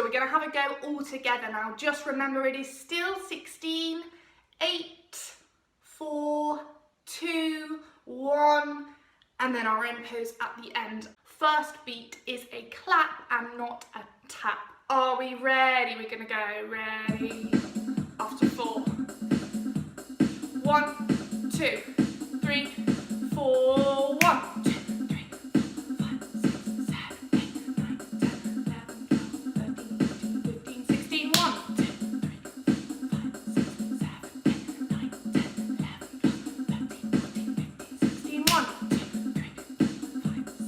So we're going to have a go all together now. Just remember, it is still 16, 8, 4, 2, 1, and then our end pose at the end. First beat is a clap and not a tap. Are we ready? We're going to go. Ready? After 4. 1, 2, 3, 4. 1, 2, 3, 4, 5, 6, 7, 8, 9, 10, 11, 12, 13, 14, 15, 16. 1, 2, 3, 4, 5, 6,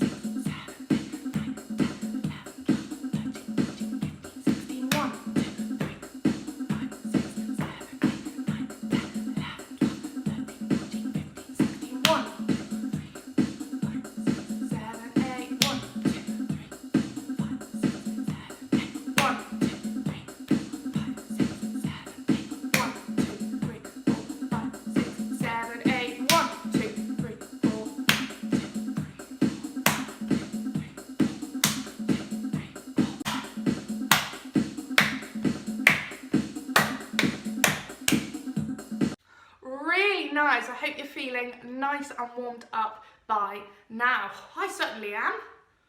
7, 8, 9, 10, 11, 12, 13, 14, 15, 16. 1, 2, 3, 4, 5, 6, 7, 8, 9, 10, 11, 12, 13, 14, 15, 16. 1, 2, 3, 4, 5, 6, 7, 8, 9, 10, 11, 12, 13, 14, 15, 16. 1, 2, 3, 4, 5, 6, 7, 8. 1, 2, 3, 4, 5, 6, 7, 8. 1, 2, 3, 4, 5, 6, 7, 8. 1, 2, 3, 4, 5, 6, 7, 8. 1, 2, 3, 4, 5. Really nice. I hope you're feeling nice and warmed up by now. I certainly am.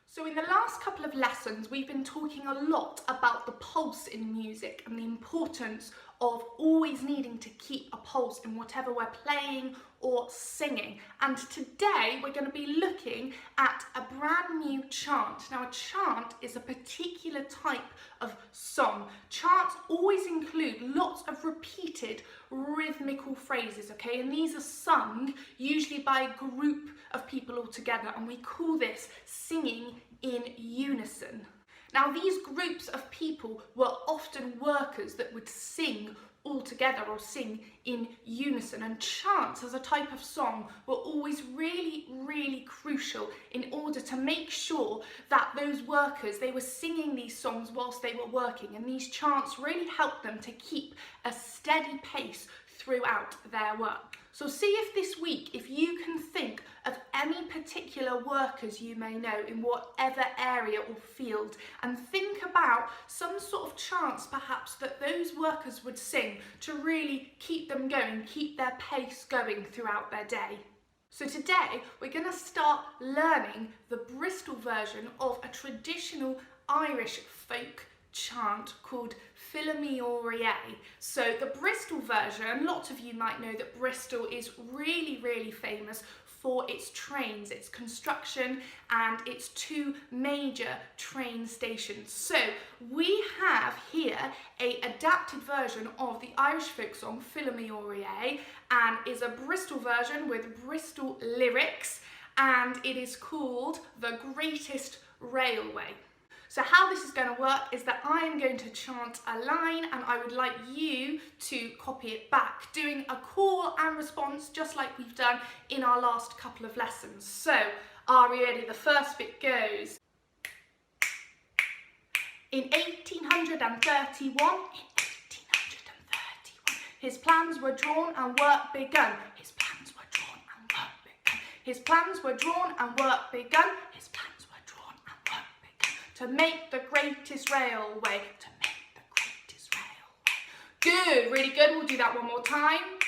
So in the last couple of lessons, we've been talking a lot about the pulse in music and the importance of always needing to keep a pulse in whatever we're playing or singing. And today we're going to be looking at a brand new chant. Now, a chant is a particular type of song. Chants always include lots of repeated rhythmical phrases, okay? And these are sung usually by a group of people all together, and we call this singing in unison. Now, these groups of people were often workers that would sing all together or sing in unison, and chants as a type of song were always really crucial in order to make sure that those workers, they were singing these songs whilst they were working, and these chants really helped them to keep a steady pace throughout their work. So see if this week, if you can think of any particular workers you may know in whatever area or field, and think about some sort of chants perhaps that those workers would sing to really keep them going, keep their pace going throughout their day. So today we're going to start learning the Bristol version of a traditional Irish folk chant called Philomíorie. So the Bristol version, lots of you might know that Bristol is really famous for its trains, its construction, and its 2 major train stations. So we have here a adapted version of the Irish folk song Philomíorie, and is a Bristol version with Bristol lyrics, and it is called The Greatest Railway. So how this is going to work is that I am going to chant a line, and I would like you to copy it back, doing a call and response just like we've done in our last couple of lessons. So, are we ready? The first bit goes. In 1831, his plans were drawn and work begun. His plans were drawn and work begun. His plans were drawn and work begun. His plans to make the greatest railway, to make the greatest railway. Good, really good. We'll do that one more time.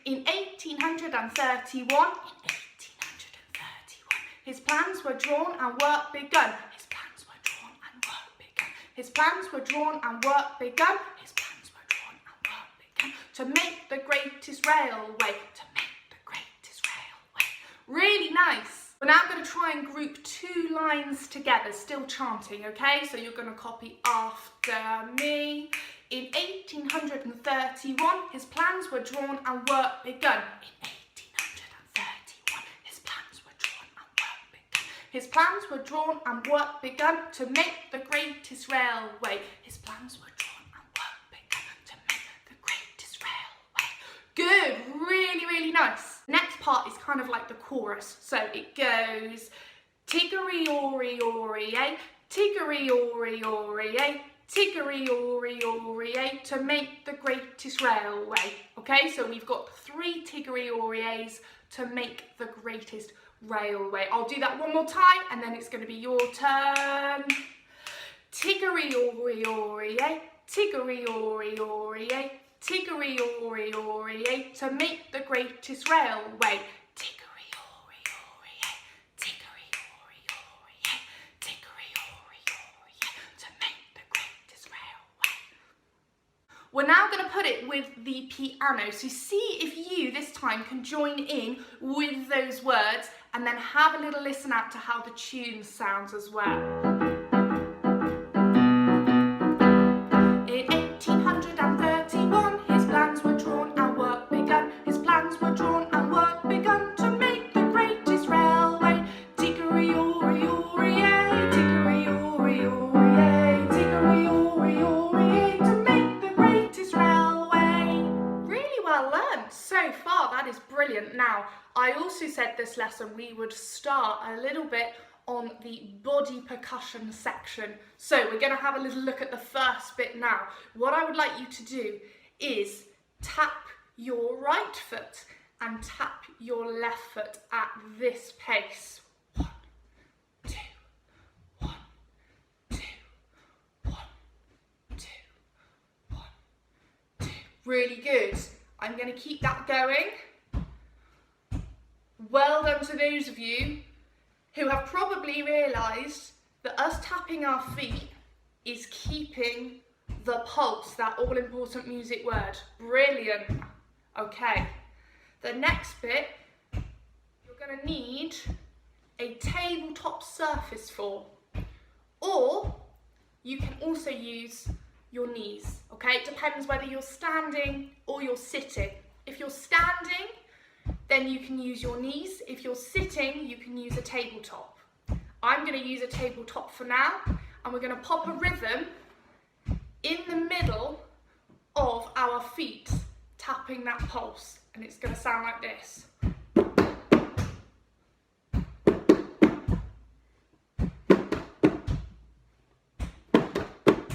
In 1831, his plans were drawn and work begun. His plans were drawn and work begun. His plans were drawn and work begun. His plans were drawn and work begun. To make the greatest railway, to make the greatest railway. Really nice. We're now going to try and group 2 lines together, still chanting, okay? So you're going to copy after me. In 1831, his plans were drawn and work begun. In 1831, his plans were drawn and work begun. His plans were drawn and work begun to make the greatest railway. His plans were drawn and work begun to make the greatest railway. Good, really nice. Next part is kind of like the chorus, so it goes Tiggery-ory-ory-ay, Tiggery-ory-ory-ay, Tiggery-ory-ory-ay, to make the greatest railway. Okay, so we've got 3 Tiggery-ory-ays to make the greatest railway. I'll do that one more time, and then it's going to be your turn. Tiggery-ory-ory-ay, tiggery-ory-ory-ay, tiggery-ory-ory-ay, to make the greatest railway. Tiggery-ory-ory-ay, tiggery-ory-ory-ay, tiggery-ory-ory-ay, to make the greatest railway. We're now going to put it with the piano, so see if you this time can join in with those words and then have a little listen out to how the tune sounds as well. In 1831 his plans were drawn and work begun. His plans were drawn and work begun to make the greatest railway. Tiggery-ory-ory-ay, tiggery-ory-ory-ay, tiggery-ory-ory-ay, to make the greatest railway. Really well learned so far, that is brilliant. Now, I also said this lesson we would start a little bit on the body percussion section. So we're going to have a little look at the first bit now. What I would like you to do is tap your right foot and tap your left foot at this pace. 1, 2, 1, 2, 1, 2, 1, 2. Really good. I'm going to keep that going. Well done to those of you who have probably realised that us tapping our feet is keeping the pulse, that all-important music word. Brilliant. Okay, the next bit you're going to need a tabletop surface for, or you can also use your knees, okay? It depends whether you're standing or you're sitting. If you're standing, then you can use your knees. If you're sitting, you can use a tabletop. I'm going to use a tabletop for now, and we're going to pop a rhythm in the middle of our feet, tapping that pulse, and it's going to sound like this.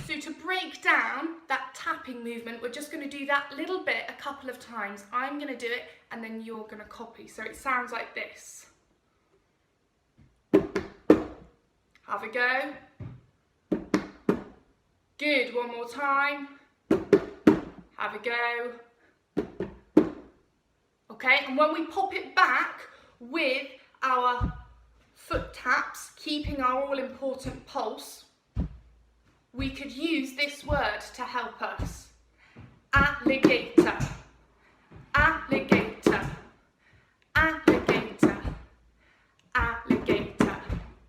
So to break down that tapping movement, we're just going to do that little bit a couple of times. I'm going to do it and then you're going to copy. So it sounds like this. Have a go. Good, one more time. Have a go. Okay, and when we pop it back with our foot taps, keeping our all-important pulse, we could use this word to help us. Alligator, alligator, alligator, alligator.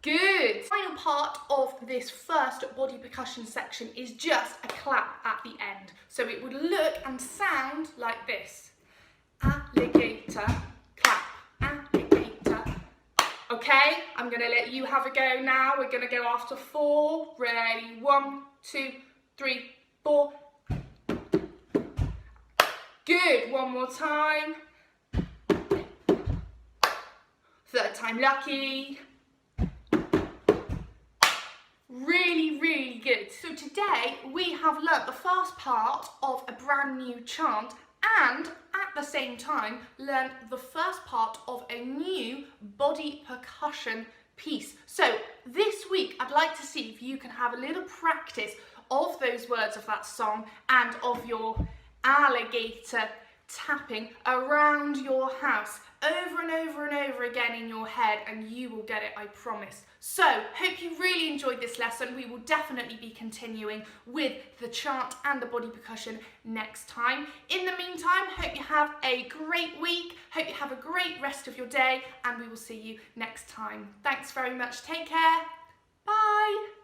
Good. The final part of this first body percussion section is just a clap at the end. So it would look and sound like this. Alligator, clap, alligator. Okay, I'm going to let you have a go now. We're going to go after 4. Ready? 1, 2, 3, 4. Good. One more time. 3rd time lucky. Really, really good. So today we have learnt the first part of a brand new chant, and at the same time learn the first part of a new body percussion piece. So this week I'd like to see if you can have a little practice of those words of that song and of your alligator tapping around your house over and over and over again in your head, and you will get it, I promise. So, hope you really enjoyed this lesson. We will definitely be continuing with the chant and the body percussion next time. In the meantime, hope you have a great week, hope you have a great rest of your day, and we will see you next time. Thanks very much. Take care. Bye.